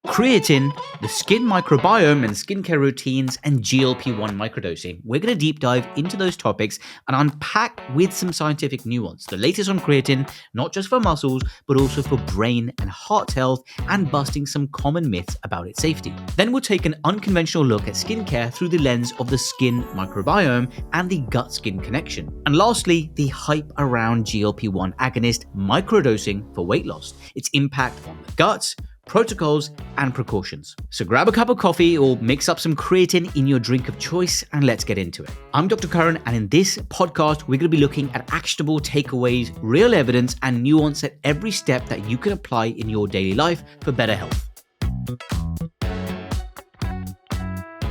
Creatine, the skin microbiome and skincare routines, and GLP-1 microdosing. We're going to deep dive into those topics and unpack with some scientific nuance the latest on creatine, not just for muscles, but also for brain and heart health, and busting some common myths about its safety. Then we'll take an unconventional look at skincare through the lens of the skin microbiome and the gut-skin connection. And lastly, the hype around GLP-1 agonist microdosing for weight loss, its impact on the gut, protocols, and precautions. So grab a cup of coffee or mix up some creatine in your drink of choice and let's get into it. I'm Dr. Karan, and in this podcast, we're going to be looking at actionable takeaways, real evidence, and nuance at every step that you can apply in your daily life for better health.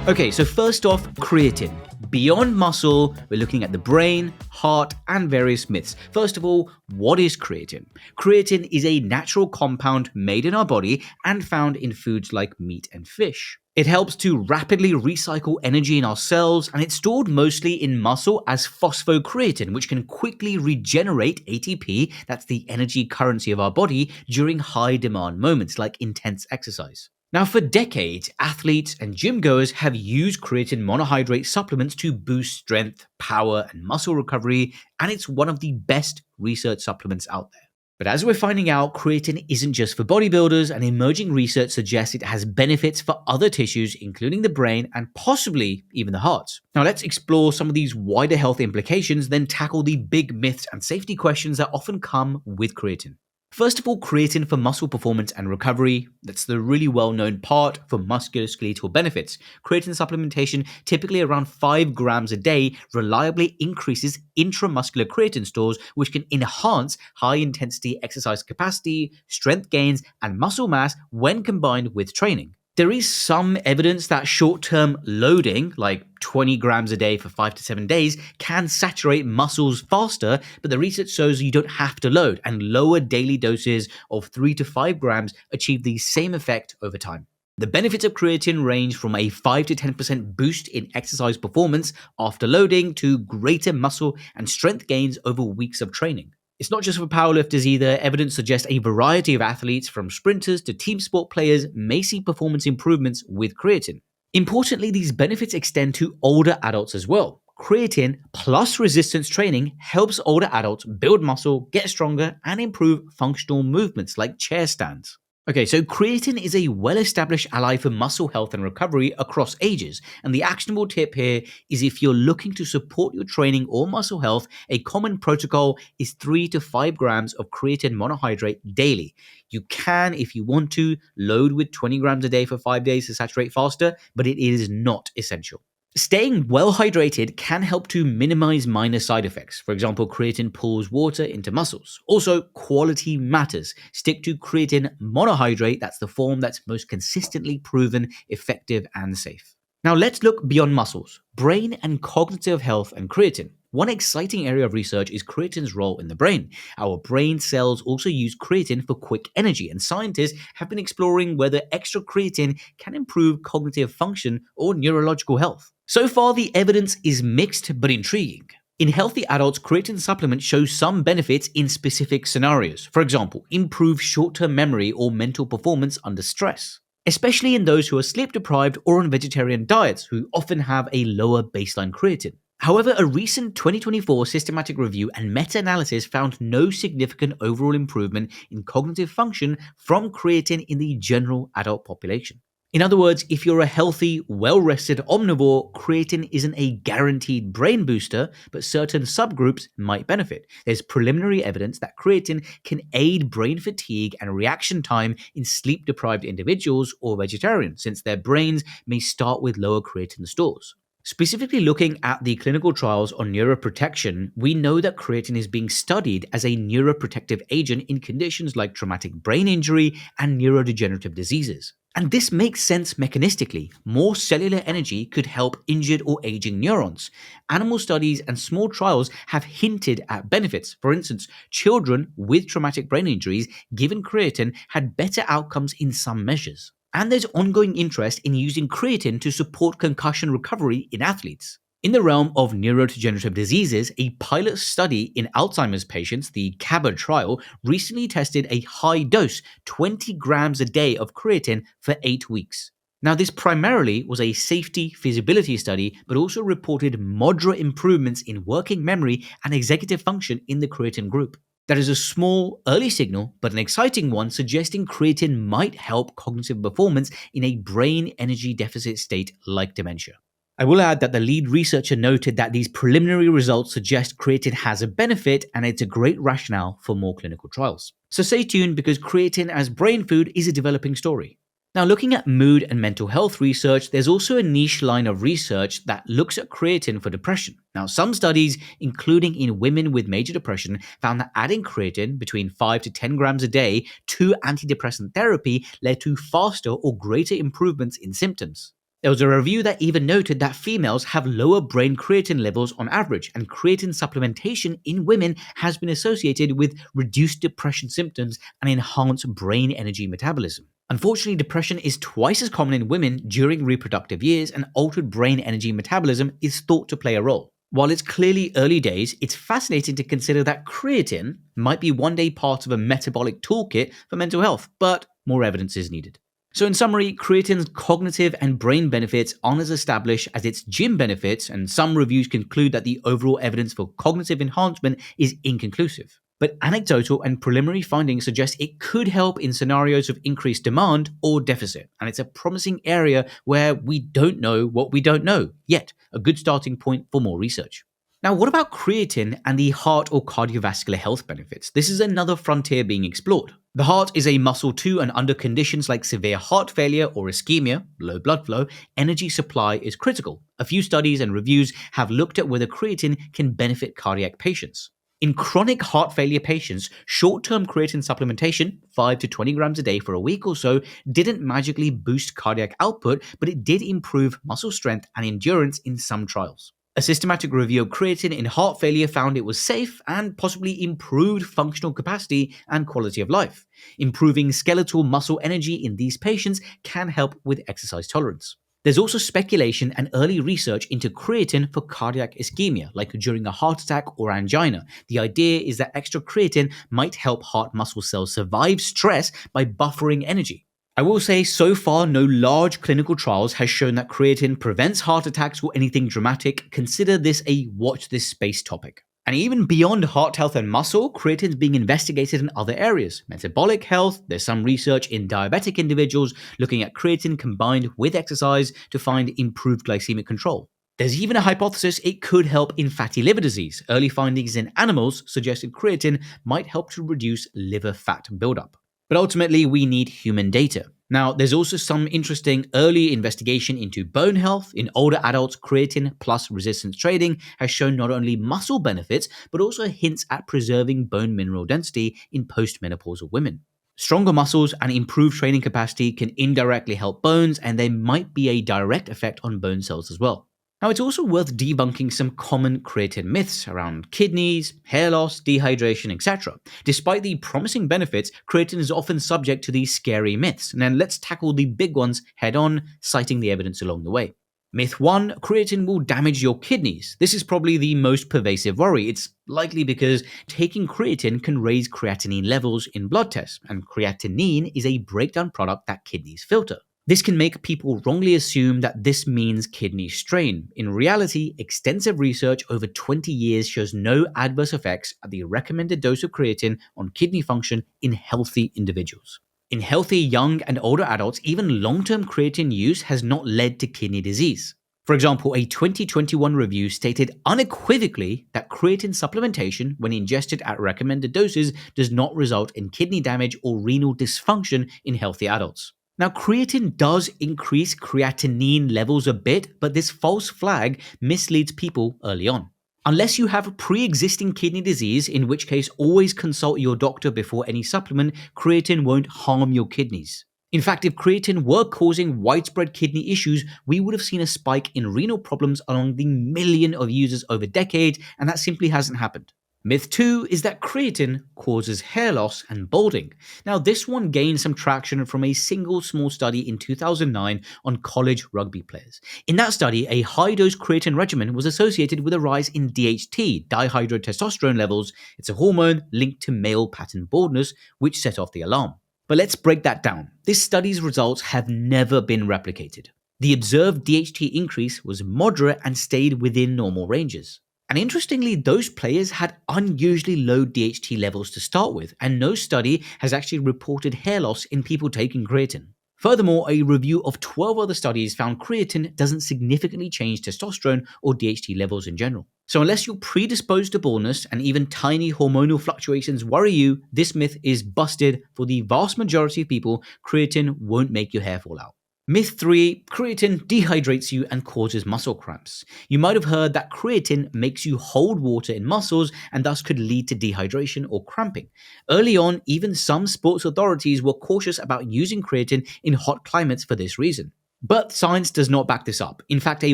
Okay, so first off, creatine. Beyond muscle, we're looking at the brain, heart, and various myths. First of all, what is creatine? Creatine is a natural compound made in our body and found in foods like meat and fish. It helps to rapidly recycle energy in our cells, and it's stored mostly in muscle as phosphocreatine, which can quickly regenerate ATP, that's the energy currency of our body, during high demand moments like intense exercise. Now, for decades, athletes and gym goers have used creatine monohydrate supplements to boost strength, power, and muscle recovery, and it's one of the best research supplements out there. But as we're finding out, creatine isn't just for bodybuilders, and emerging research suggests it has benefits for other tissues, including the brain and possibly even the heart. Now, let's explore some of these wider health implications, then tackle the big myths and safety questions that often come with creatine. First of all, creatine for muscle performance and recovery. That's the really well-known part for musculoskeletal benefits. Creatine supplementation, typically around 5 grams a day, reliably increases intramuscular creatine stores, which can enhance high-intensity exercise capacity, strength gains, and muscle mass when combined with training. There is some evidence that short-term loading, like 20 grams a day for 5 to 7 days, can saturate muscles faster, but the research shows you don't have to load, and lower daily doses of 3 to 5 grams achieve the same effect over time. The benefits of creatine range from a 5 to 10% boost in exercise performance after loading to greater muscle and strength gains over weeks of training. It's not just for powerlifters either. Evidence suggests a variety of athletes, from sprinters to team sport players, may see performance improvements with creatine. Importantly, these benefits extend to older adults as well. Creatine plus resistance training helps older adults build muscle, get stronger, and improve functional movements like chair stands. Okay, so creatine is a well-established ally for muscle health and recovery across ages, and the actionable tip here is if you're looking to support your training or muscle health, a common protocol is 3 to 5 grams of creatine monohydrate daily. You can, if you want to, load with 20 grams a day for 5 days to saturate faster, but it is not essential. Staying well hydrated can help to minimize minor side effects. For example, creatine pulls water into muscles. Also, quality matters. Stick to creatine monohydrate. That's the form that's most consistently proven effective and safe. Now let's look beyond muscles, brain and cognitive health and creatine. One exciting area of research is creatine's role in the brain. Our brain cells also use creatine for quick energy, and scientists have been exploring whether extra creatine can improve cognitive function or neurological health. So far, the evidence is mixed but intriguing. In healthy adults, creatine supplements show some benefits in specific scenarios. For example, improve short-term memory or mental performance under stress, especially in those who are sleep-deprived or on vegetarian diets, who often have a lower baseline creatine. However, a recent 2024 systematic review and meta-analysis found no significant overall improvement in cognitive function from creatine in the general adult population. In other words, if you're a healthy, well-rested omnivore, creatine isn't a guaranteed brain booster, but certain subgroups might benefit. There's preliminary evidence that creatine can aid brain fatigue and reaction time in sleep-deprived individuals or vegetarians, since their brains may start with lower creatine stores. Specifically looking at the clinical trials on neuroprotection, we know that creatine is being studied as a neuroprotective agent in conditions like traumatic brain injury and neurodegenerative diseases. And this makes sense mechanistically. More cellular energy could help injured or aging neurons. Animal studies and small trials have hinted at benefits. For instance, children with traumatic brain injuries given creatine had better outcomes in some measures. And there's ongoing interest in using creatine to support concussion recovery in athletes. In the realm of neurodegenerative diseases, a pilot study in Alzheimer's patients, the CABA trial, recently tested a high dose, 20 grams a day of creatine for 8 weeks. Now, this primarily was a safety feasibility study, but also reported moderate improvements in working memory and executive function in the creatine group. That is a small, early signal, but an exciting one suggesting creatine might help cognitive performance in a brain energy deficit state like dementia. I will add that the lead researcher noted that these preliminary results suggest creatine has a benefit and it's a great rationale for more clinical trials. So stay tuned because creatine as brain food is a developing story. Now, looking at mood and mental health research, there's also a niche line of research that looks at creatine for depression. Now, some studies, including in women with major depression, found that adding creatine between 5 to 10 grams a day to antidepressant therapy led to faster or greater improvements in symptoms. There was a review that even noted that females have lower brain creatine levels on average, and creatine supplementation in women has been associated with reduced depression symptoms and enhanced brain energy metabolism. Unfortunately, depression is twice as common in women during reproductive years, and altered brain energy metabolism is thought to play a role. While it's clearly early days, it's fascinating to consider that creatine might be one day part of a metabolic toolkit for mental health, but more evidence is needed. So in summary, creatine's cognitive and brain benefits aren't as established as its gym benefits, and some reviews conclude that the overall evidence for cognitive enhancement is inconclusive. But anecdotal and preliminary findings suggest it could help in scenarios of increased demand or deficit, and it's a promising area where we don't know what we don't know yet, a good starting point for more research. Now, what about creatine and the heart or cardiovascular health benefits? This is another frontier being explored. The heart is a muscle too, and under conditions like severe heart failure or ischemia, low blood flow, energy supply is critical. A few studies and reviews have looked at whether creatine can benefit cardiac patients. In chronic heart failure patients, short-term creatine supplementation, 5 to 20 grams a day for a week or so, didn't magically boost cardiac output, but it did improve muscle strength and endurance in some trials. A systematic review of creatine in heart failure found it was safe and possibly improved functional capacity and quality of life. Improving skeletal muscle energy in these patients can help with exercise tolerance. There's also speculation and early research into creatine for cardiac ischemia, like during a heart attack or angina. The idea is that extra creatine might help heart muscle cells survive stress by buffering energy. I will say, so far, no large clinical trials has shown that creatine prevents heart attacks or anything dramatic. Consider this a watch this space topic. And even beyond heart health and muscle, creatine is being investigated in other areas. Metabolic health, there's some research in diabetic individuals looking at creatine combined with exercise to find improved glycemic control. There's even a hypothesis it could help in fatty liver disease. Early findings in animals suggested creatine might help to reduce liver fat buildup. But ultimately, we need human data. Now, there's also some interesting early investigation into bone health. In older adults, creatine plus resistance training has shown not only muscle benefits, but also hints at preserving bone mineral density in postmenopausal women. Stronger muscles and improved training capacity can indirectly help bones, and there might be a direct effect on bone cells as well. Now, it's also worth debunking some common creatine myths around kidneys, hair loss, dehydration, etc. Despite the promising benefits, creatine is often subject to these scary myths. And then let's tackle the big ones head on, citing the evidence along the way. Myth 1, creatine will damage your kidneys. This is probably the most pervasive worry. It's likely because taking creatine can raise creatinine levels in blood tests, and creatinine is a breakdown product that kidneys filter. This can make people wrongly assume that this means kidney strain. In reality, extensive research over 20 years shows no adverse effects at the recommended dose of creatine on kidney function in healthy individuals. In healthy young and older adults, even long-term creatine use has not led to kidney disease. For example, a 2021 review stated unequivocally that creatine supplementation, when ingested at recommended doses, does not result in kidney damage or renal dysfunction in healthy adults. Now, creatine does increase creatinine levels a bit, but this false flag misleads people early on. Unless you have pre-existing kidney disease, in which case always consult your doctor before any supplement, creatine won't harm your kidneys. In fact, if creatine were causing widespread kidney issues, we would have seen a spike in renal problems among the million of users over decades, and that simply hasn't happened. Myth 2 is that creatine causes hair loss and balding. Now, this one gained some traction from a single small study in 2009 on college rugby players. In that study, a high-dose creatine regimen was associated with a rise in DHT, dihydrotestosterone levels. It's a hormone linked to male pattern baldness, which set off the alarm. But let's break that down. This study's results have never been replicated. The observed DHT increase was moderate and stayed within normal ranges. And interestingly, those players had unusually low DHT levels to start with, and no study has actually reported hair loss in people taking creatine. Furthermore, a review of 12 other studies found creatine doesn't significantly change testosterone or DHT levels in general. So unless you're predisposed to baldness and even tiny hormonal fluctuations worry you, this myth is busted. For the vast majority of people, creatine won't make your hair fall out. Myth 3, creatine dehydrates you and causes muscle cramps. You might have heard that creatine makes you hold water in muscles and thus could lead to dehydration or cramping. Early on, even some sports authorities were cautious about using creatine in hot climates for this reason. But science does not back this up. In fact, a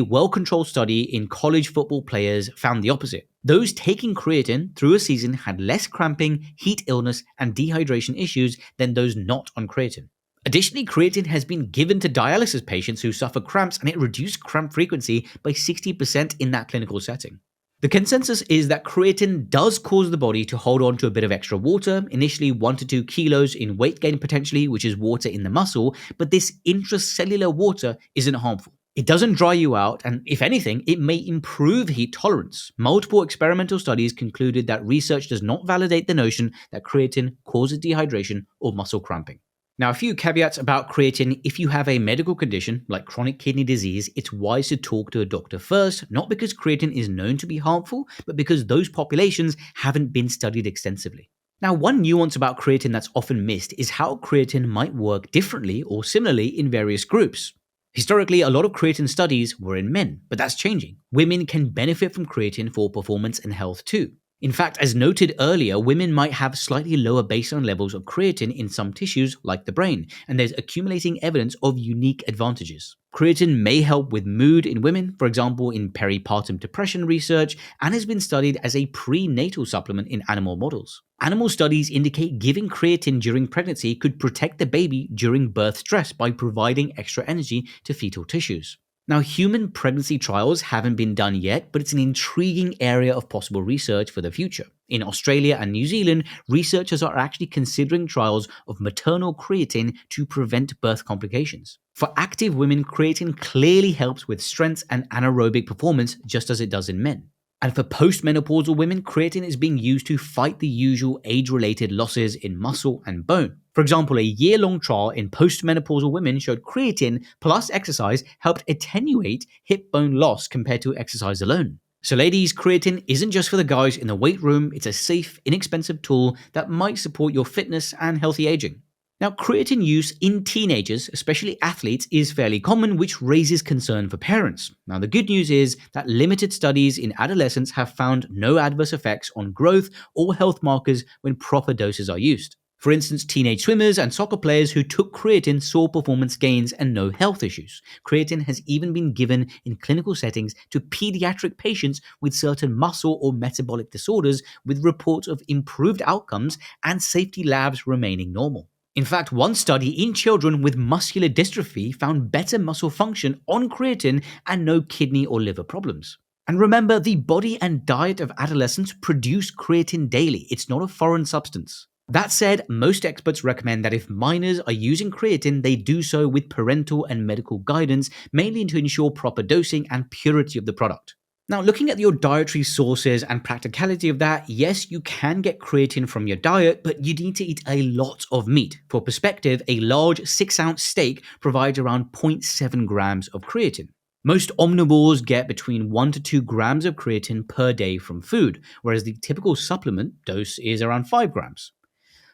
well-controlled study in college football players found the opposite. Those taking creatine through a season had less cramping, heat illness, and dehydration issues than those not on creatine. Additionally, creatine has been given to dialysis patients who suffer cramps, and it reduced cramp frequency by 60% in that clinical setting. The consensus is that creatine does cause the body to hold on to a bit of extra water, initially 1 to 2 kilos in weight gain potentially, which is water in the muscle, but this intracellular water isn't harmful. It doesn't dry you out, and if anything, it may improve heat tolerance. Multiple experimental studies concluded that research does not validate the notion that creatine causes dehydration or muscle cramping. Now, a few caveats about creatine. If you have a medical condition like chronic kidney disease, it's wise to talk to a doctor first, not because creatine is known to be harmful, but because those populations haven't been studied extensively. Now, one nuance about creatine that's often missed is how creatine might work differently or similarly in various groups. Historically, a lot of creatine studies were in men, but that's changing. Women can benefit from creatine for performance and health too. In fact, as noted earlier, women might have slightly lower baseline levels of creatine in some tissues like the brain, and there's accumulating evidence of unique advantages. Creatine may help with mood in women, for example in peripartum depression research, and has been studied as a prenatal supplement in animal models. Animal studies indicate giving creatine during pregnancy could protect the baby during birth stress by providing extra energy to fetal tissues. Now, human pregnancy trials haven't been done yet, but it's an intriguing area of possible research for the future. In Australia and New Zealand, researchers are actually considering trials of maternal creatine to prevent birth complications. For active women, creatine clearly helps with strength and anaerobic performance, just as it does in men. And for postmenopausal women, creatine is being used to fight the usual age-related losses in muscle and bone. For example, a year-long trial in postmenopausal women showed creatine plus exercise helped attenuate hip bone loss compared to exercise alone. So ladies, creatine isn't just for the guys in the weight room, it's a safe, inexpensive tool that might support your fitness and healthy aging. Now, creatine use in teenagers, especially athletes, is fairly common, which raises concern for parents. Now, the good news is that limited studies in adolescents have found no adverse effects on growth or health markers when proper doses are used. For instance, teenage swimmers and soccer players who took creatine saw performance gains and no health issues. Creatine has even been given in clinical settings to pediatric patients with certain muscle or metabolic disorders, with reports of improved outcomes and safety labs remaining normal. In fact, one study in children with muscular dystrophy found better muscle function on creatine and no kidney or liver problems. And remember, the body and diet of adolescents produce creatine daily. It's not a foreign substance. That said, most experts recommend that if minors are using creatine, they do so with parental and medical guidance, mainly to ensure proper dosing and purity of the product. Now, looking at your dietary sources and practicality of that, yes, you can get creatine from your diet, but you need to eat a lot of meat. For perspective, a large 6-ounce steak provides around 0.7 grams of creatine. Most omnivores get between 1 to 2 grams of creatine per day from food, whereas the typical supplement dose is around 5 grams.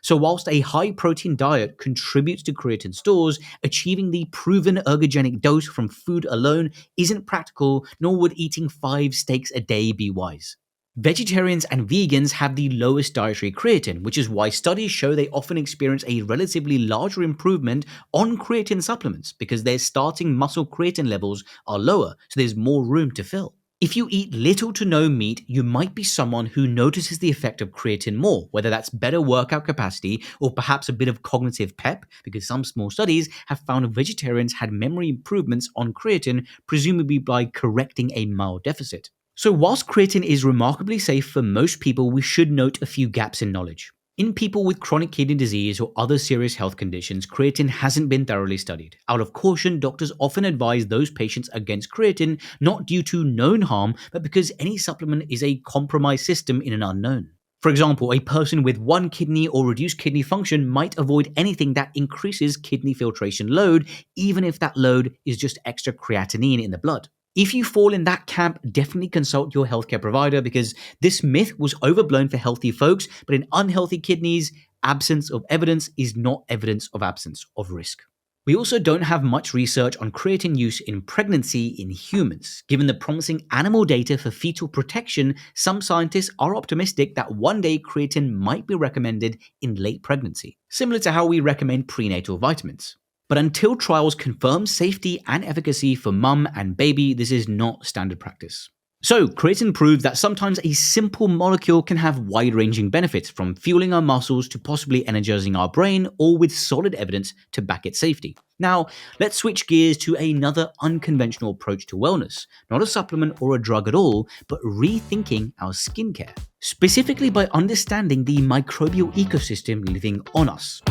So whilst a high-protein diet contributes to creatine stores, achieving the proven ergogenic dose from food alone isn't practical, nor would eating 5 steaks a day be wise. Vegetarians and vegans have the lowest dietary creatine, which is why studies show they often experience a relatively larger improvement on creatine supplements because their starting muscle creatine levels are lower, so there's more room to fill. If you eat little to no meat, you might be someone who notices the effect of creatine more, whether that's better workout capacity or perhaps a bit of cognitive pep, because some small studies have found vegetarians had memory improvements on creatine, presumably by correcting a mild deficit. So, whilst creatine is remarkably safe for most people, we should note a few gaps in knowledge. In people with chronic kidney disease or other serious health conditions, creatine hasn't been thoroughly studied. Out of caution, doctors often advise those patients against creatine not due to known harm, but because any supplement is a compromised system in an unknown. For example, a person with one kidney or reduced kidney function might avoid anything that increases kidney filtration load, even if that load is just extra creatinine in the blood. If you fall in that camp, definitely consult your healthcare provider because this myth was overblown for healthy folks, but in unhealthy kidneys, absence of evidence is not evidence of absence of risk. We also don't have much research on creatine use in pregnancy in humans. Given the promising animal data for fetal protection, some scientists are optimistic that one day creatine might be recommended in late pregnancy, similar to how we recommend prenatal vitamins. But until trials confirm safety and efficacy for mum and baby, this is not standard practice. So, creatine proves that sometimes a simple molecule can have wide-ranging benefits, from fueling our muscles to possibly energizing our brain, all with solid evidence to back its safety. Now, let's switch gears to another unconventional approach to wellness. Not a supplement or a drug at all, but rethinking our skincare. Specifically by understanding the microbial ecosystem living on us.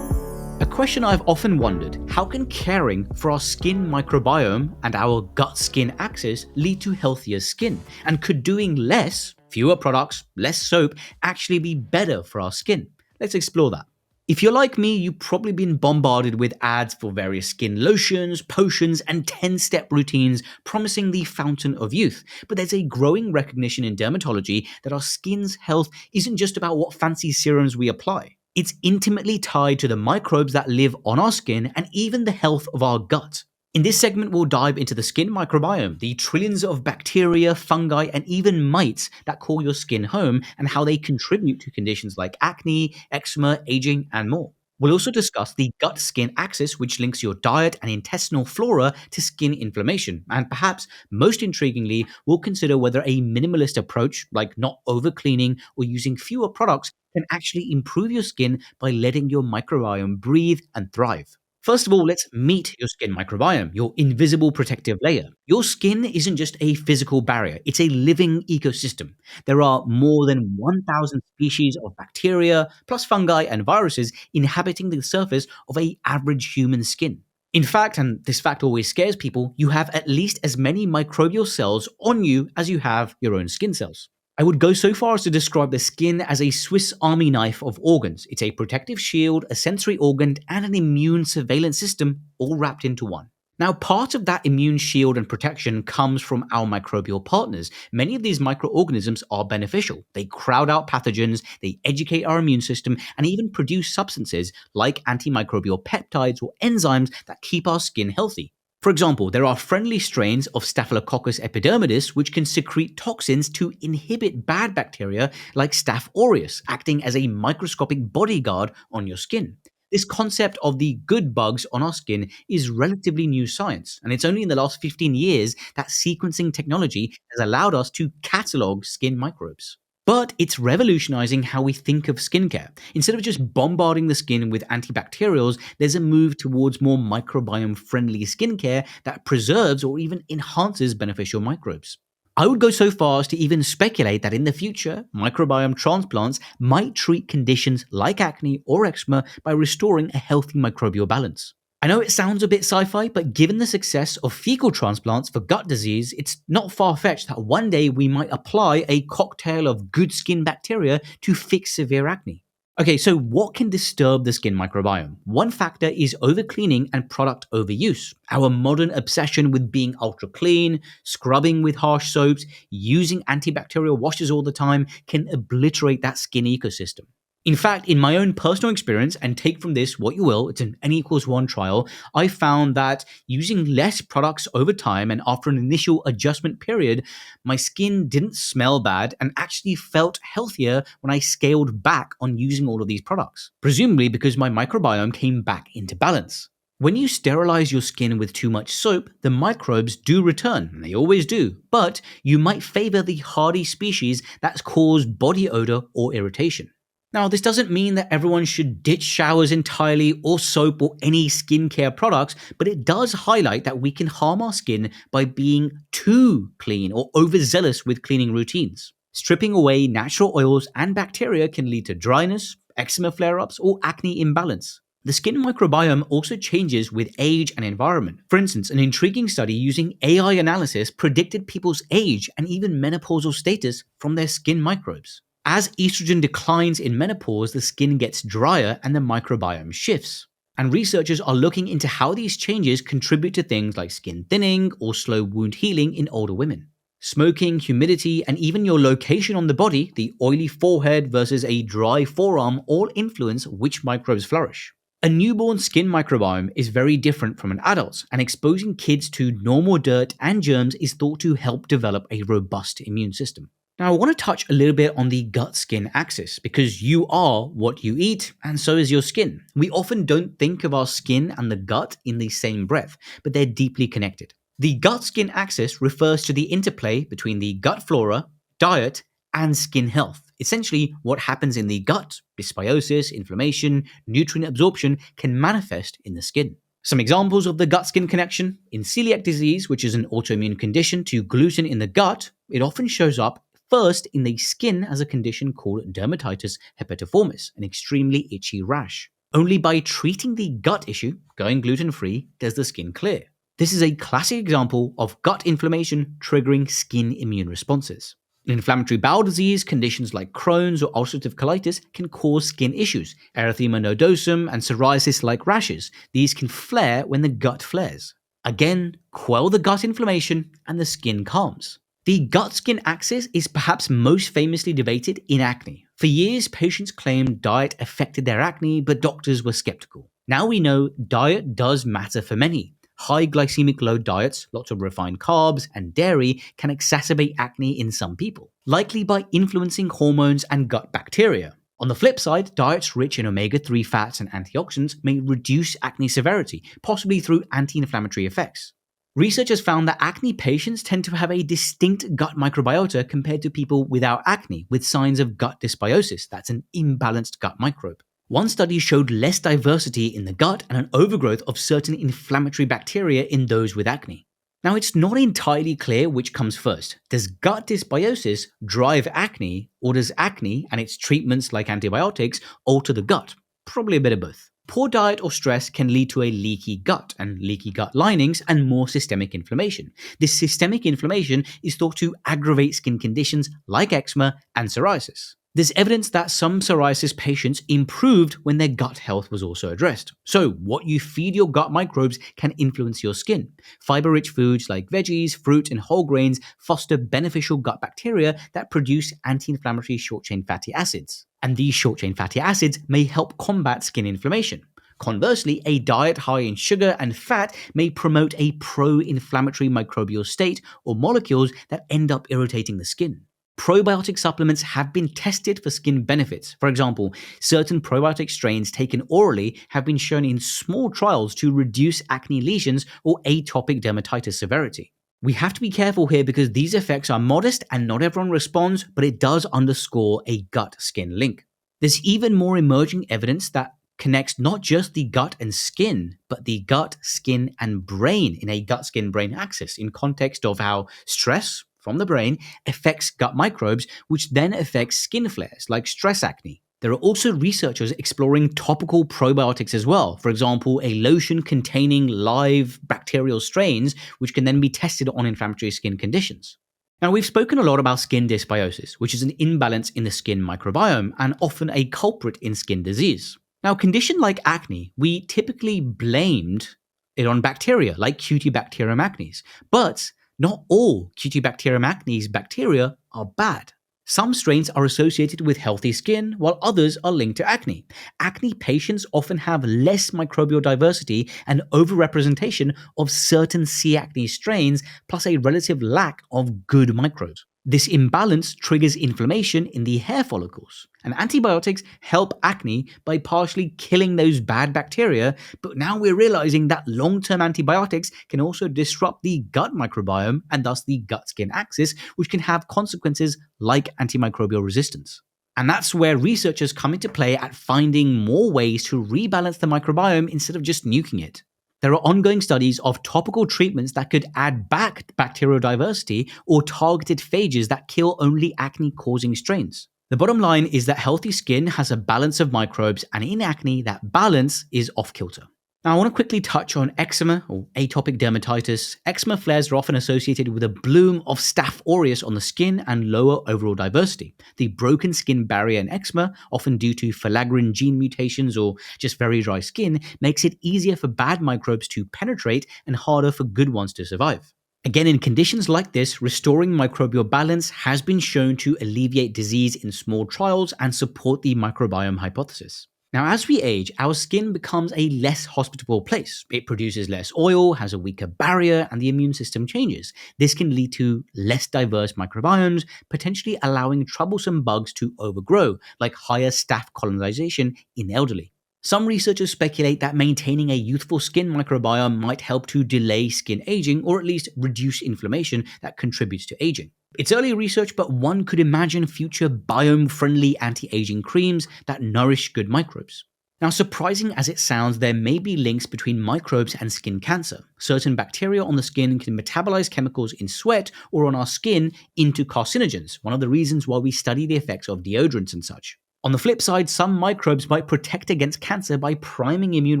A question I've often wondered, how can caring for our skin microbiome and our gut-skin axis lead to healthier skin? And could doing less, fewer products, less soap, actually be better for our skin? Let's explore that. If you're like me, you've probably been bombarded with ads for various skin lotions, potions, and 10-step routines promising the fountain of youth. But there's a growing recognition in dermatology that our skin's health isn't just about what fancy serums we apply. It's intimately tied to the microbes that live on our skin and even the health of our gut. In this segment, we'll dive into the skin microbiome, the trillions of bacteria, fungi, and even mites that call your skin home, and how they contribute to conditions like acne, eczema, aging, and more. We'll also discuss the gut-skin axis, which links your diet and intestinal flora to skin inflammation. And perhaps most intriguingly, we'll consider whether a minimalist approach, like not over-cleaning or using fewer products, can actually improve your skin by letting your microbiome breathe and thrive. First of all, let's meet your skin microbiome, your invisible protective layer. Your skin isn't just a physical barrier, it's a living ecosystem. There are more than 1,000 species of bacteria, plus fungi and viruses inhabiting the surface of an average human skin. In fact, and this fact always scares people, you have at least as many microbial cells on you as you have your own skin cells. I would go so far as to describe the skin as a Swiss Army knife of organs. It's a protective shield, a sensory organ, and an immune surveillance system all wrapped into one. Now, part of that immune shield and protection comes from our microbial partners. Many of these microorganisms are beneficial. They crowd out pathogens, they educate our immune system, and even produce substances like antimicrobial peptides or enzymes that keep our skin healthy. For example, there are friendly strains of Staphylococcus epidermidis which can secrete toxins to inhibit bad bacteria like Staph aureus, acting as a microscopic bodyguard on your skin. This concept of the good bugs on our skin is relatively new science, and it's only in the last 15 years that sequencing technology has allowed us to catalog skin microbes. But it's revolutionizing how we think of skincare. Instead of just bombarding the skin with antibacterials, there's a move towards more microbiome-friendly skincare that preserves or even enhances beneficial microbes. I would go so far as to even speculate that in the future, microbiome transplants might treat conditions like acne or eczema by restoring a healthy microbial balance. I know it sounds a bit sci-fi, but given the success of fecal transplants for gut disease, it's not far-fetched that one day we might apply a cocktail of good skin bacteria to fix severe acne. Okay, so what can disturb the skin microbiome? One factor is overcleaning and product overuse. Our modern obsession with being ultra clean, scrubbing with harsh soaps, using antibacterial washes all the time can obliterate that skin ecosystem. In fact, in my own personal experience, and take from this what you will, it's an N=1 trial, I found that using less products over time and after an initial adjustment period, my skin didn't smell bad and actually felt healthier when I scaled back on using all of these products, presumably because my microbiome came back into balance. When you sterilize your skin with too much soap, the microbes do return, and they always do, but you might favor the hardy species that cause body odor or irritation. Now, this doesn't mean that everyone should ditch showers entirely or soap or any skincare products, but it does highlight that we can harm our skin by being too clean or overzealous with cleaning routines. Stripping away natural oils and bacteria can lead to dryness, eczema flare-ups, or acne imbalance. The skin microbiome also changes with age and environment. For instance, an intriguing study using AI analysis predicted people's age and even menopausal status from their skin microbes. As estrogen declines in menopause, the skin gets drier and the microbiome shifts. And researchers are looking into how these changes contribute to things like skin thinning or slow wound healing in older women. Smoking, humidity, and even your location on the body, the oily forehead versus a dry forearm, all influence which microbes flourish. A newborn skin microbiome is very different from an adult's, and exposing kids to normal dirt and germs is thought to help develop a robust immune system. Now, I want to touch a little bit on the gut-skin axis because you are what you eat, and so is your skin. We often don't think of our skin and the gut in the same breath, but they're deeply connected. The gut-skin axis refers to the interplay between the gut flora, diet, and skin health. Essentially, what happens in the gut, dysbiosis, inflammation, nutrient absorption, can manifest in the skin. Some examples of the gut-skin connection: in celiac disease, which is an autoimmune condition to gluten in the gut, it often shows up first in the skin as a condition called dermatitis herpetiformis, an extremely itchy rash. Only by treating the gut issue, going gluten-free, does the skin clear. This is a classic example of gut inflammation triggering skin immune responses. In inflammatory bowel disease, conditions like Crohn's or ulcerative colitis can cause skin issues. Erythema nodosum and psoriasis-like rashes. These can flare when the gut flares. Again, quell the gut inflammation and the skin calms. The gut-skin axis is perhaps most famously debated in acne. For years, patients claimed diet affected their acne, but doctors were skeptical. Now we know diet does matter for many. High glycemic load diets, lots of refined carbs, and dairy can exacerbate acne in some people, likely by influencing hormones and gut bacteria. On the flip side, diets rich in omega-3 fats and antioxidants may reduce acne severity, possibly through anti-inflammatory effects. Researchers found that acne patients tend to have a distinct gut microbiota compared to people without acne, with signs of gut dysbiosis, that's an imbalanced gut microbe. One study showed less diversity in the gut and an overgrowth of certain inflammatory bacteria in those with acne. Now, it's not entirely clear which comes first. Does gut dysbiosis drive acne, or does acne and its treatments like antibiotics alter the gut? Probably a bit of both. Poor diet or stress can lead to a leaky gut and leaky gut linings and more systemic inflammation. This systemic inflammation is thought to aggravate skin conditions like eczema and psoriasis. There's evidence that some psoriasis patients improved when their gut health was also addressed. So, what you feed your gut microbes can influence your skin. Fiber-rich foods like veggies, fruit, and whole grains foster beneficial gut bacteria that produce anti-inflammatory short-chain fatty acids. And these short-chain fatty acids may help combat skin inflammation. Conversely, a diet high in sugar and fat may promote a pro-inflammatory microbial state or molecules that end up irritating the skin. Probiotic supplements have been tested for skin benefits. For example, certain probiotic strains taken orally have been shown in small trials to reduce acne lesions or atopic dermatitis severity. We have to be careful here because these effects are modest and not everyone responds, but it does underscore a gut-skin link. There's even more emerging evidence that connects not just the gut and skin, but the gut, skin, and brain in a gut-skin-brain axis in context of how stress from the brain affects gut microbes, which then affects skin flares like stress acne. There are also researchers exploring topical probiotics as well. For example, a lotion containing live bacterial strains, which can then be tested on inflammatory skin conditions. Now, we've spoken a lot about skin dysbiosis, which is an imbalance in the skin microbiome and often a culprit in skin disease. Now, a condition like acne, we typically blamed it on bacteria like Cutibacterium acnes, but not all Cutibacterium acnes bacteria are bad. Some strains are associated with healthy skin, while others are linked to acne. Acne patients often have less microbial diversity and overrepresentation of certain C. acnes strains, plus a relative lack of good microbes. This imbalance triggers inflammation in the hair follicles, and antibiotics help acne by partially killing those bad bacteria, but now we're realizing that long-term antibiotics can also disrupt the gut microbiome and thus the gut-skin axis, which can have consequences like antimicrobial resistance. And that's where researchers come into play at finding more ways to rebalance the microbiome instead of just nuking it. There are ongoing studies of topical treatments that could add back bacterial diversity or targeted phages that kill only acne-causing strains. The bottom line is that healthy skin has a balance of microbes, and in acne, that balance is off-kilter. Now, I want to quickly touch on eczema or atopic dermatitis. Eczema flares are often associated with a bloom of Staph aureus on the skin and lower overall diversity. The broken skin barrier in eczema, often due to filaggrin gene mutations or just very dry skin, makes it easier for bad microbes to penetrate and harder for good ones to survive. Again, in conditions like this, restoring microbial balance has been shown to alleviate disease in small trials and support the microbiome hypothesis. Now, as we age, our skin becomes a less hospitable place. It produces less oil, has a weaker barrier, and the immune system changes. This can lead to less diverse microbiomes, potentially allowing troublesome bugs to overgrow, like higher staph colonization in elderly. Some researchers speculate that maintaining a youthful skin microbiome might help to delay skin aging or at least reduce inflammation that contributes to aging. It's early research, but one could imagine future biome-friendly anti-aging creams that nourish good microbes. Now, surprising as it sounds, there may be links between microbes and skin cancer. Certain bacteria on the skin can metabolize chemicals in sweat or on our skin into carcinogens, one of the reasons why we study the effects of deodorants and such. On the flip side, some microbes might protect against cancer by priming immune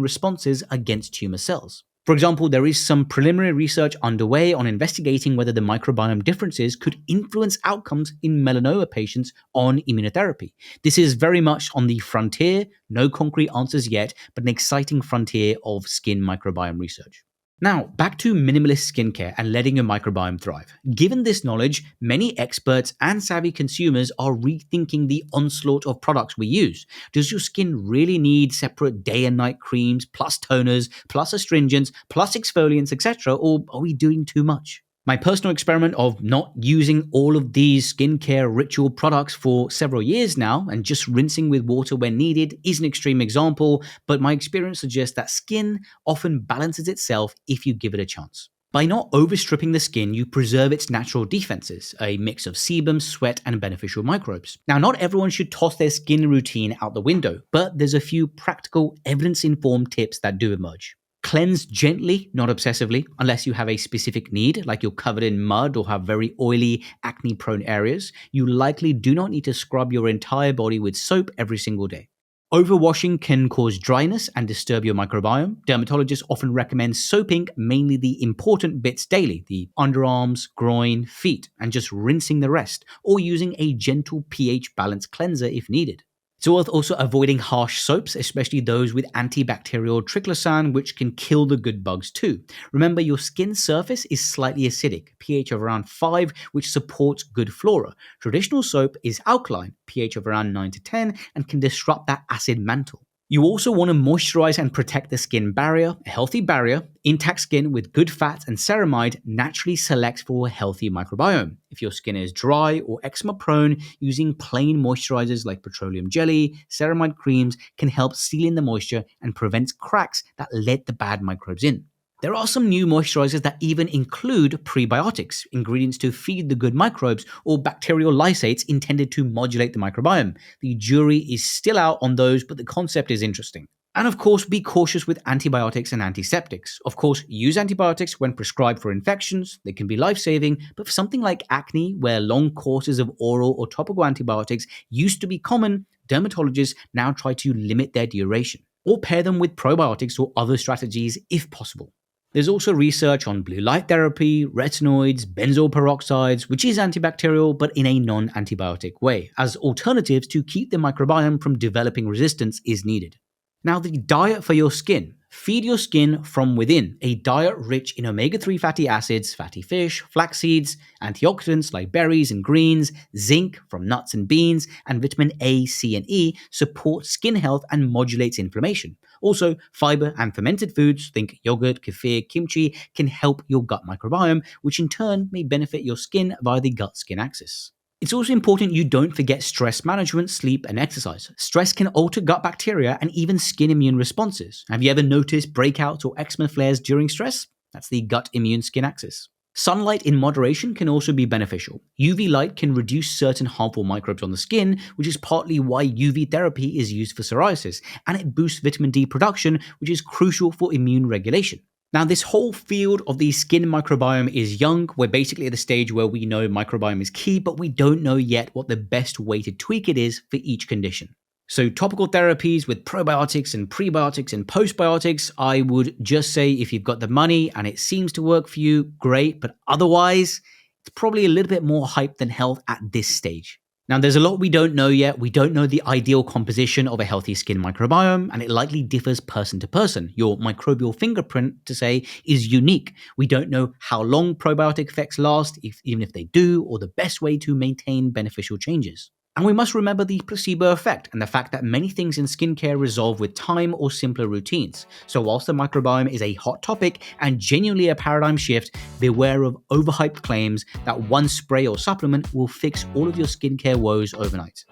responses against tumor cells. For example, there is some preliminary research underway on investigating whether the microbiome differences could influence outcomes in melanoma patients on immunotherapy. This is very much on the frontier, no concrete answers yet, but an exciting frontier of skin microbiome research. Now, back to minimalist skincare and letting your microbiome thrive. Given this knowledge, many experts and savvy consumers are rethinking the onslaught of products we use. Does your skin really need separate day and night creams, plus toners, plus astringents, plus exfoliants, etc., or are we doing too much? My personal experiment of not using all of these skincare ritual products for several years now and just rinsing with water when needed is an extreme example, but my experience suggests that skin often balances itself if you give it a chance. By not overstripping the skin, you preserve its natural defenses, a mix of sebum, sweat, and beneficial microbes. Now, not everyone should toss their skin routine out the window, but there's a few practical, evidence-informed tips that do emerge. Cleanse gently, not obsessively, unless you have a specific need, like you're covered in mud or have very oily, acne-prone areas. You likely do not need to scrub your entire body with soap every single day. Overwashing can cause dryness and disturb your microbiome. Dermatologists often recommend soaping mainly the important bits daily, the underarms, groin, feet, and just rinsing the rest, or using a gentle pH balance cleanser if needed. It's worth also avoiding harsh soaps, especially those with antibacterial triclosan, which can kill the good bugs too. Remember, your skin surface is slightly acidic, pH of around 5, which supports good flora. Traditional soap is alkaline, pH of around 9 to 10, and can disrupt that acid mantle. You also want to moisturize and protect the skin barrier. A healthy barrier, intact skin with good fats and ceramide naturally selects for a healthy microbiome. If your skin is dry or eczema prone, using plain moisturizers like petroleum jelly, ceramide creams can help seal in the moisture and prevents cracks that let the bad microbes in. There are some new moisturizers that even include prebiotics, ingredients to feed the good microbes, or bacterial lysates intended to modulate the microbiome. The jury is still out on those, but the concept is interesting. And of course, be cautious with antibiotics and antiseptics. Of course, use antibiotics when prescribed for infections. They can be life-saving, but for something like acne, where long courses of oral or topical antibiotics used to be common, dermatologists now try to limit their duration, or pair them with probiotics or other strategies if possible. There's also research on blue light therapy, retinoids, benzoyl peroxides, which is antibacterial but in a non-antibiotic way, as alternatives to keep the microbiome from developing resistance is needed. Now, the diet for your skin. Feed your skin from within. A diet rich in omega-3 fatty acids, fatty fish, flax seeds, antioxidants like berries and greens, zinc from nuts and beans, and vitamin A, C, and E support skin health and modulates inflammation. Also, fiber and fermented foods, think yogurt, kefir, kimchi, can help your gut microbiome, which in turn may benefit your skin via the gut-skin axis. It's also important you don't forget stress management, sleep, and exercise. Stress can alter gut bacteria and even skin immune responses. Have you ever noticed breakouts or eczema flares during stress? That's the gut immune skin axis. Sunlight in moderation can also be beneficial. UV light can reduce certain harmful microbes on the skin, which is partly why UV therapy is used for psoriasis, and it boosts vitamin D production, which is crucial for immune regulation. Now, this whole field of the skin microbiome is young. We're basically at the stage where we know microbiome is key, but we don't know yet what the best way to tweak it is for each condition. So topical therapies with probiotics and prebiotics and postbiotics, I would just say if you've got the money and it seems to work for you, great. But otherwise, it's probably a little bit more hype than health at this stage. Now, there's a lot we don't know yet. We don't know the ideal composition of a healthy skin microbiome, and it likely differs person to person. Your microbial fingerprint, to say, is unique. We don't know how long probiotic effects last, even if they do, or the best way to maintain beneficial changes. And we must remember the placebo effect and the fact that many things in skincare resolve with time or simpler routines. So whilst the microbiome is a hot topic and genuinely a paradigm shift, beware of overhyped claims that one spray or supplement will fix all of your skincare woes overnight.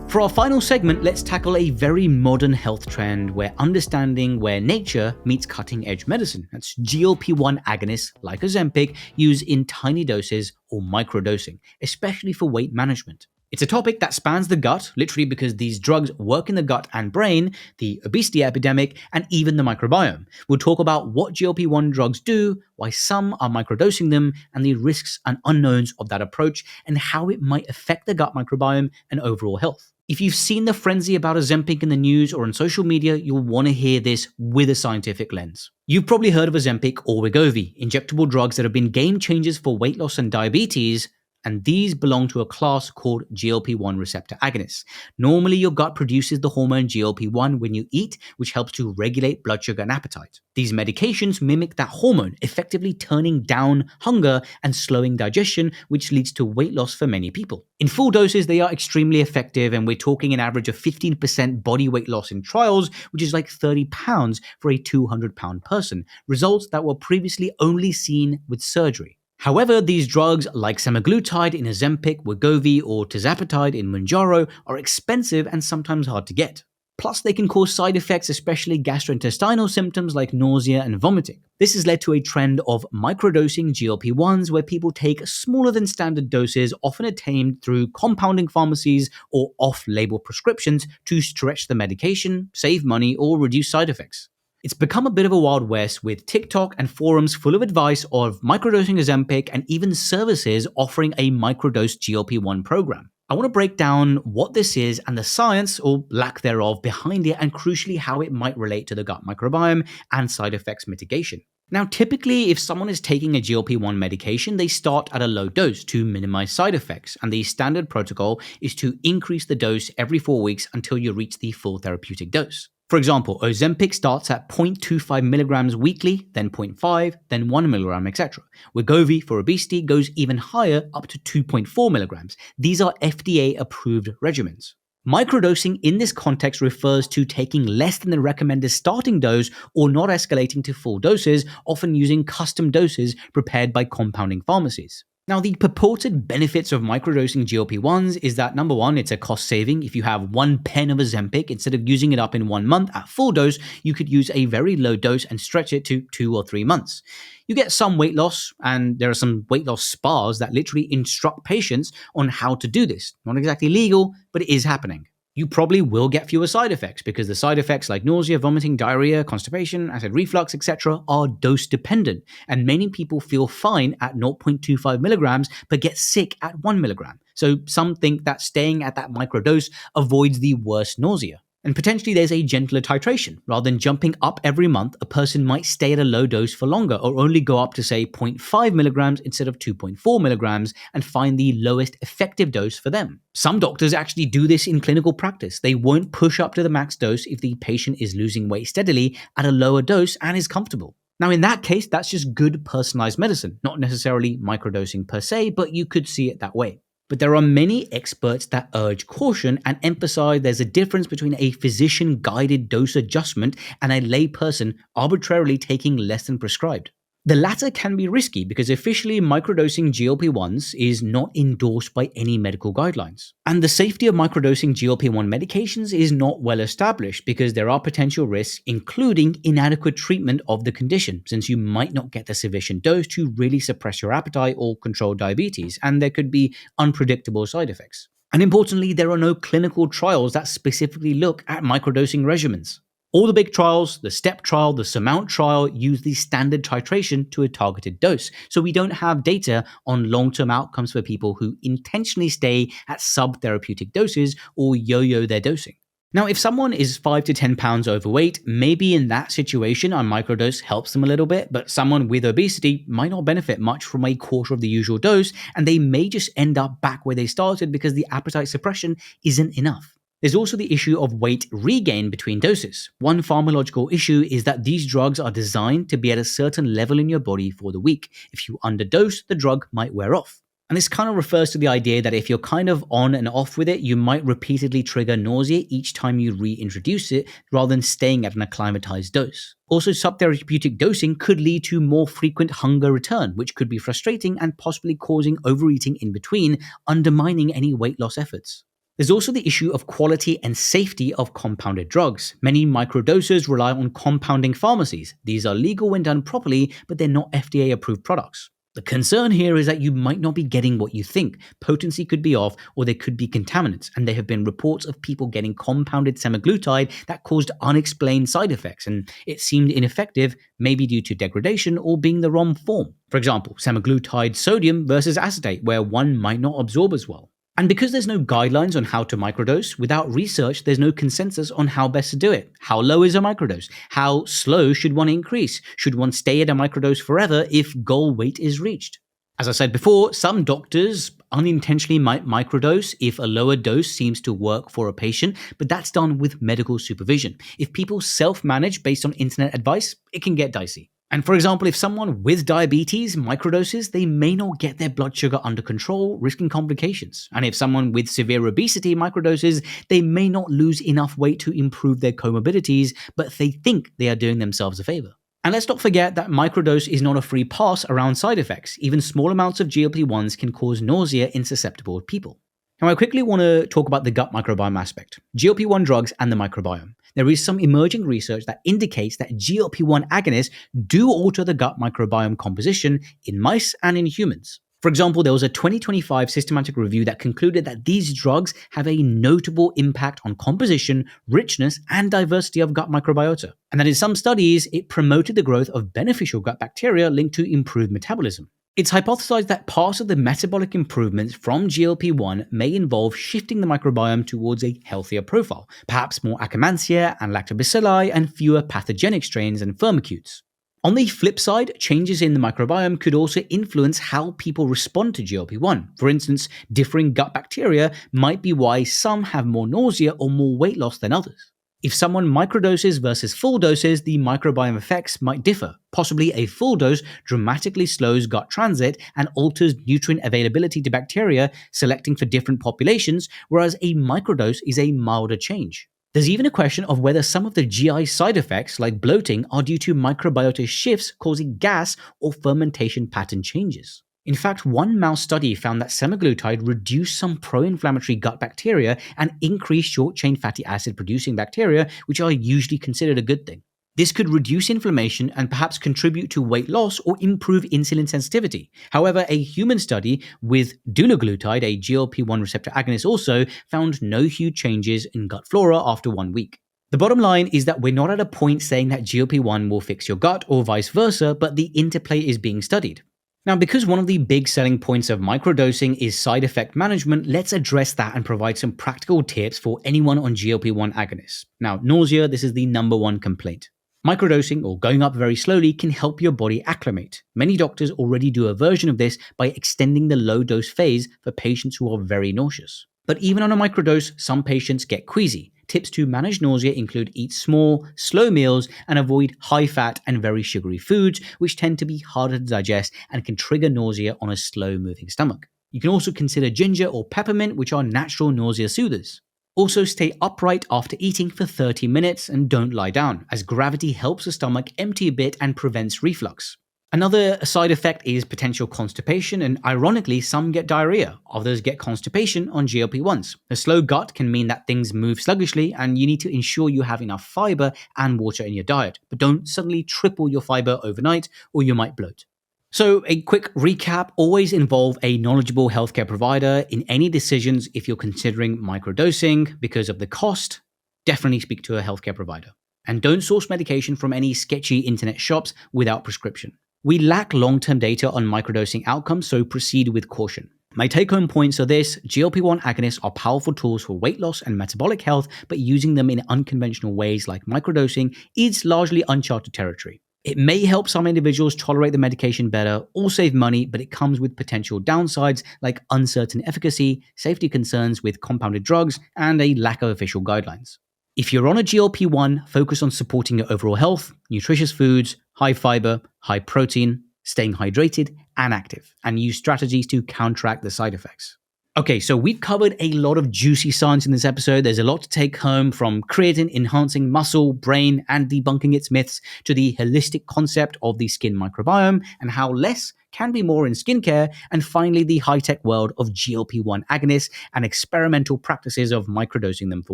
For our final segment, let's tackle a very modern health trend where understanding where nature meets cutting-edge medicine. That's GLP-1 agonists like Ozempic used in tiny doses or microdosing, especially for weight management. It's a topic that spans the gut, literally because these drugs work in the gut and brain, the obesity epidemic, and even the microbiome. We'll talk about what GLP-1 drugs do, why some are microdosing them, and the risks and unknowns of that approach, and how it might affect the gut microbiome and overall health. If you've seen the frenzy about Ozempic in the news or on social media, you'll want to hear this with a scientific lens. You've probably heard of Ozempic or Wegovy, injectable drugs that have been game changers for weight loss and diabetes, and these belong to a class called GLP-1 receptor agonists. Normally, your gut produces the hormone GLP-1 when you eat, which helps to regulate blood sugar and appetite. These medications mimic that hormone, effectively turning down hunger and slowing digestion, which leads to weight loss for many people. In full doses, they are extremely effective, and we're talking an average of 15% body weight loss in trials, which is like 30 pounds for a 200-pound person, results that were previously only seen with surgery. However, these drugs like semaglutide in Ozempic, Wegovy, or tirzepatide in Mounjaro are expensive and sometimes hard to get. Plus, they can cause side effects, especially gastrointestinal symptoms like nausea and vomiting. This has led to a trend of microdosing GLP-1s where people take smaller than standard doses, often attained through compounding pharmacies or off-label prescriptions to stretch the medication, save money, or reduce side effects. It's become a bit of a wild west with TikTok and forums full of advice of microdosing Ozempic and even services offering a microdose GLP-1 program. I want to break down what this is and the science, or lack thereof, behind it, and crucially how it might relate to the gut microbiome and side effects mitigation. Now, typically, if someone is taking a GLP-1 medication, they start at a low dose to minimize side effects, and the standard protocol is to increase the dose every 4 weeks until you reach the full therapeutic dose. For example, Ozempic starts at 0.25 milligrams weekly, then 0.5, then 1 milligram, etc. Wegovy for obesity goes even higher, up to 2.4 milligrams. These are FDA-approved regimens. Microdosing in this context refers to taking less than the recommended starting dose or not escalating to full doses, often using custom doses prepared by compounding pharmacies. Now, the purported benefits of microdosing GLP-1s is that, number one, it's a cost saving. If you have 1 pen of Ozempic, instead of using it up in 1 month at full dose, you could use a very low dose and stretch it to 2 or 3 months. You get some weight loss, and there are some weight loss spas that literally instruct patients on how to do this. Not exactly legal, but it is happening. You probably will get fewer side effects because the side effects like nausea, vomiting, diarrhea, constipation, acid reflux, etc. are dose dependent, and many people feel fine at 0.25 milligrams but get sick at 1 milligram. So some think that staying at that microdose avoids the worst nausea. And potentially there's a gentler titration. Rather than jumping up every month, a person might stay at a low dose for longer or only go up to say 0.5 milligrams instead of 2.4 milligrams and find the lowest effective dose for them. Some doctors actually do this in clinical practice. They won't push up to the max dose if the patient is losing weight steadily at a lower dose and is comfortable. Now, in that case, that's just good personalized medicine, not necessarily microdosing per se, but you could see it that way. But there are many experts that urge caution and emphasize there's a difference between a physician-guided dose adjustment and a layperson arbitrarily taking less than prescribed. The latter can be risky because officially microdosing GLP-1s is not endorsed by any medical guidelines. And the safety of microdosing GLP-1 medications is not well established because there are potential risks, including inadequate treatment of the condition, since you might not get the sufficient dose to really suppress your appetite or control diabetes, and there could be unpredictable side effects. And importantly, there are no clinical trials that specifically look at microdosing regimens. All the big trials, the STEP trial, the SURMOUNT trial, use the standard titration to a targeted dose. So we don't have data on long-term outcomes for people who intentionally stay at sub-therapeutic doses or yo-yo their dosing. Now, if someone is 5 to 10 pounds overweight, maybe in that situation a microdose helps them a little bit, but someone with obesity might not benefit much from a quarter of the usual dose, and they may just end up back where they started because the appetite suppression isn't enough. There's also the issue of weight regain between doses. One pharmacological issue is that these drugs are designed to be at a certain level in your body for the week. If you underdose, the drug might wear off. And this kind of refers to the idea that if you're kind of on and off with it, you might repeatedly trigger nausea each time you reintroduce it rather than staying at an acclimatized dose. Also, subtherapeutic dosing could lead to more frequent hunger return, which could be frustrating and possibly causing overeating in between, undermining any weight loss efforts. There's also the issue of quality and safety of compounded drugs. Many microdosers rely on compounding pharmacies. These are legal when done properly, but they're not FDA-approved products. The concern here is that you might not be getting what you think. Potency could be off, or there could be contaminants, and there have been reports of people getting compounded semaglutide that caused unexplained side effects, and it seemed ineffective, maybe due to degradation or being the wrong form. For example, semaglutide sodium versus acetate, where one might not absorb as well. And because there's no guidelines on how to microdose, without research, there's no consensus on how best to do it. How low is a microdose? How slow should one increase? Should one stay at a microdose forever if goal weight is reached? As I said before, some doctors unintentionally might microdose if a lower dose seems to work for a patient, but that's done with medical supervision. If people self-manage based on internet advice, it can get dicey. And for example, if someone with diabetes microdoses, they may not get their blood sugar under control, risking complications. And if someone with severe obesity microdoses, they may not lose enough weight to improve their comorbidities, but they think they are doing themselves a favor. And let's not forget that microdose is not a free pass around side effects. Even small amounts of GLP-1s can cause nausea in susceptible people. Now, I quickly want to talk about the gut microbiome aspect, GLP-1 drugs and the microbiome. There is some emerging research that indicates that GLP-1 agonists do alter the gut microbiome composition in mice and in humans. For example, there was a 2025 systematic review that concluded that these drugs have a notable impact on composition, richness, and diversity of gut microbiota. And that in some studies, it promoted the growth of beneficial gut bacteria linked to improved metabolism. It's hypothesized that part of the metabolic improvements from GLP-1 may involve shifting the microbiome towards a healthier profile, perhaps more Akkermansia and lactobacilli and fewer pathogenic strains and firmicutes. On the flip side, changes in the microbiome could also influence how people respond to GLP-1. For instance, differing gut bacteria might be why some have more nausea or more weight loss than others. If someone microdoses versus full doses, the microbiome effects might differ. Possibly a full dose dramatically slows gut transit and alters nutrient availability to bacteria, selecting for different populations, whereas a microdose is a milder change. There's even a question of whether some of the GI side effects, like bloating, are due to microbiota shifts causing gas or fermentation pattern changes. In fact, one mouse study found that semaglutide reduced some pro-inflammatory gut bacteria and increased short-chain fatty acid-producing bacteria, which are usually considered a good thing. This could reduce inflammation and perhaps contribute to weight loss or improve insulin sensitivity. However, a human study with dulaglutide, a GLP-1 receptor agonist, also found no huge changes in gut flora after 1 week. The bottom line is that we're not at a point saying that GLP-1 will fix your gut or vice versa, but the interplay is being studied. Now, because one of the big selling points of microdosing is side effect management, let's address that and provide some practical tips for anyone on GLP-1 agonists. Now, nausea, this is the number one complaint. Microdosing, or going up very slowly, can help your body acclimate. Many doctors already do a version of this by extending the low dose phase for patients who are very nauseous. But even on a microdose, some patients get queasy. Tips to manage nausea include eat small, slow meals and avoid high-fat and very sugary foods, which tend to be harder to digest and can trigger nausea on a slow-moving stomach. You can also consider ginger or peppermint, which are natural nausea soothers. Also, stay upright after eating for 30 minutes and don't lie down, as gravity helps the stomach empty a bit and prevents reflux. Another side effect is potential constipation, and ironically, some get diarrhea, others get constipation on GLP-1s. A slow gut can mean that things move sluggishly, and you need to ensure you have enough fiber and water in your diet, but don't suddenly triple your fiber overnight or you might bloat. So a quick recap, always involve a knowledgeable healthcare provider in any decisions if you're considering microdosing. Because of the cost, definitely speak to a healthcare provider. And don't source medication from any sketchy internet shops without prescription. We lack long-term data on microdosing outcomes, so proceed with caution. My take-home points are this: GLP-1 agonists are powerful tools for weight loss and metabolic health, but using them in unconventional ways like microdosing is largely uncharted territory. It may help some individuals tolerate the medication better or save money, but it comes with potential downsides like uncertain efficacy, safety concerns with compounded drugs, and a lack of official guidelines. If you're on a GLP-1, focus on supporting your overall health, nutritious foods, high fiber, high protein, staying hydrated and active, and use strategies to counteract the side effects. Okay, so we've covered a lot of juicy science in this episode. There's a lot to take home, from creatine enhancing muscle, brain, and debunking its myths, to the holistic concept of the skin microbiome and how less can be more in skincare, and finally the high-tech world of GLP-1 agonists and experimental practices of microdosing them for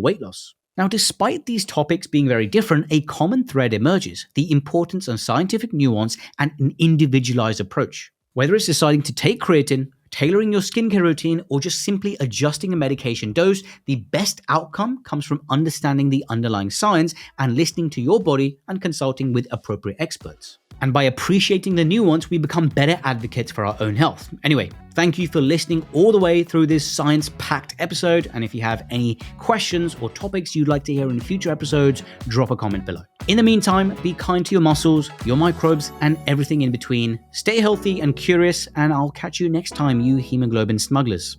weight loss. Now, despite these topics being very different, a common thread emerges: the importance of scientific nuance and an individualized approach. Whether it's deciding to take creatine, tailoring your skincare routine, or just simply adjusting a medication dose, the best outcome comes from understanding the underlying science and listening to your body and consulting with appropriate experts. And by appreciating the nuance, we become better advocates for our own health. Anyway, thank you for listening all the way through this science-packed episode. And if you have any questions or topics you'd like to hear in future episodes, drop a comment below. In the meantime, be kind to your muscles, your microbes, and everything in between. Stay healthy and curious, and I'll catch you next time, you hemoglobin smugglers.